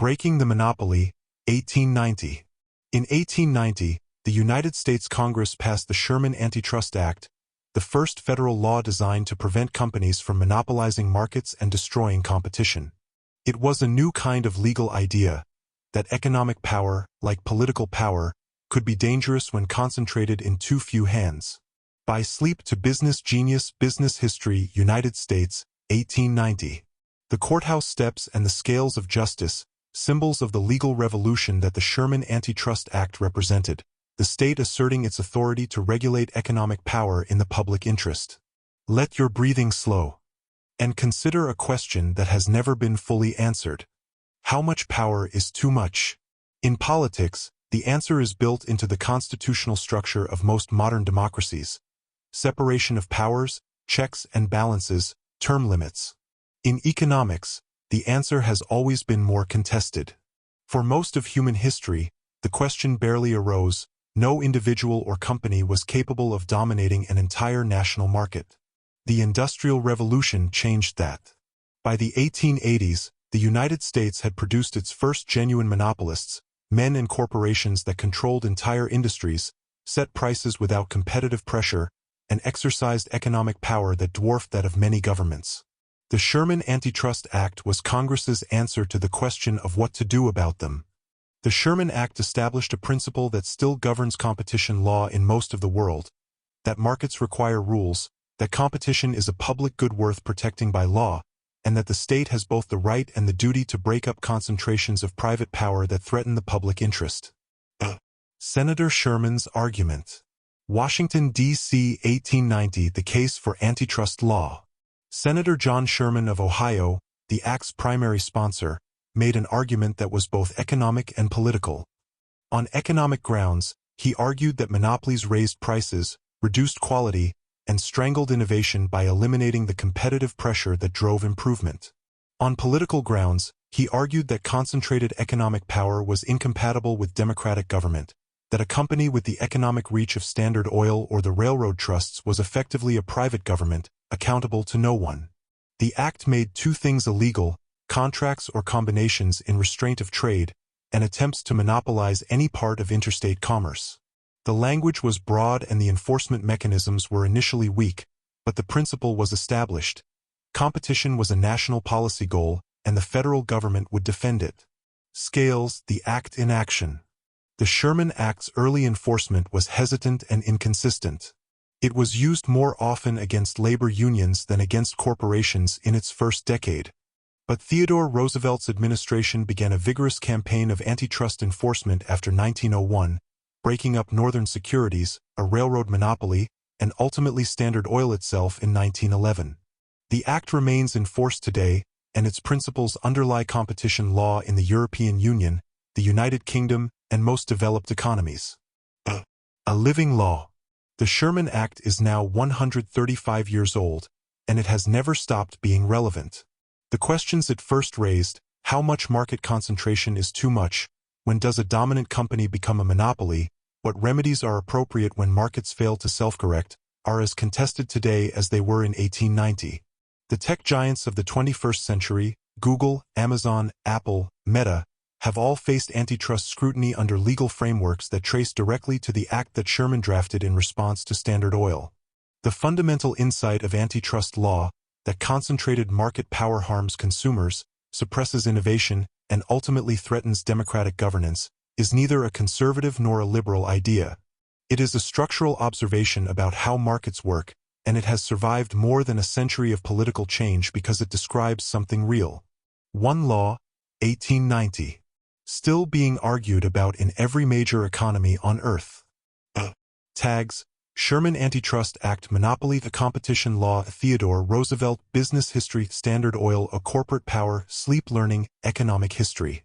Breaking the Monopoly, 1890. In 1890, the United States Congress passed the Sherman Antitrust Act, the first federal law designed to prevent companies from monopolizing markets and destroying competition. It was a new kind of legal idea, that economic power, like political power, could be dangerous when concentrated in too few hands. By Sleep to Business Genius Business History United States, 1890. The courthouse steps and the scales of justice, symbols of the legal revolution that the Sherman Antitrust Act represented, the state asserting its authority to regulate economic power in the public interest. Let your breathing slow. And consider a question that has never been fully answered. How much power is too much? In politics, the answer is built into the constitutional structure of most modern democracies. Separation of powers, checks and balances, term limits. In economics, the answer has always been more contested. For most of human history, the question barely arose. No individual or company was capable of dominating an entire national market. The Industrial Revolution changed that. By the 1880s, the United States had produced its first genuine monopolists, men and corporations that controlled entire industries, set prices without competitive pressure, and exercised economic power that dwarfed that of many governments. The Sherman Antitrust Act was Congress's answer to the question of what to do about them. The Sherman Act established a principle that still governs competition law in most of the world, that markets require rules, that competition is a public good worth protecting by law, and that the state has both the right and the duty to break up concentrations of private power that threaten the public interest. Senator Sherman's argument. Washington, D.C., 1890. The case for antitrust law. Senator John Sherman of Ohio, the Act's primary sponsor, made an argument that was both economic and political. On economic grounds, he argued that monopolies raised prices, reduced quality, and strangled innovation by eliminating the competitive pressure that drove improvement. On political grounds, he argued that concentrated economic power was incompatible with democratic government, that a company with the economic reach of Standard Oil or the railroad trusts was effectively a private government, accountable to no one. The act made two things illegal: contracts or combinations in restraint of trade, and attempts to monopolize any part of interstate commerce. The language was broad and the enforcement mechanisms were initially weak, but the principle was established. Competition was a national policy goal, and the federal government would defend it. Scales, the act in action. The Sherman Act's early enforcement was hesitant and inconsistent. It was used more often against labor unions than against corporations in its first decade. But Theodore Roosevelt's administration began a vigorous campaign of antitrust enforcement after 1901, breaking up Northern Securities, a railroad monopoly, and ultimately Standard Oil itself in 1911. The act remains in force today, and its principles underlie competition law in the European Union, the United Kingdom, and most developed economies. A living law. The Sherman Act is now 135 years old, and it has never stopped being relevant. The questions it first raised, how much market concentration is too much, when does a dominant company become a monopoly, what remedies are appropriate when markets fail to self-correct, are as contested today as they were in 1890. The tech giants of the 21st century, Google, Amazon, Apple, Meta, have all faced antitrust scrutiny under legal frameworks that trace directly to the act that Sherman drafted in response to Standard Oil. The fundamental insight of antitrust law, that concentrated market power harms consumers, suppresses innovation, and ultimately threatens democratic governance, is neither a conservative nor a liberal idea. It is a structural observation about how markets work, and it has survived more than a century of political change because it describes something real. One law, 1890. Still being argued about in every major economy on Earth. Tags: Sherman Antitrust Act, Monopoly, the Competition Law, Theodore Roosevelt, Business History, Standard Oil, A Corporate Power, Sleep Learning, Economic History.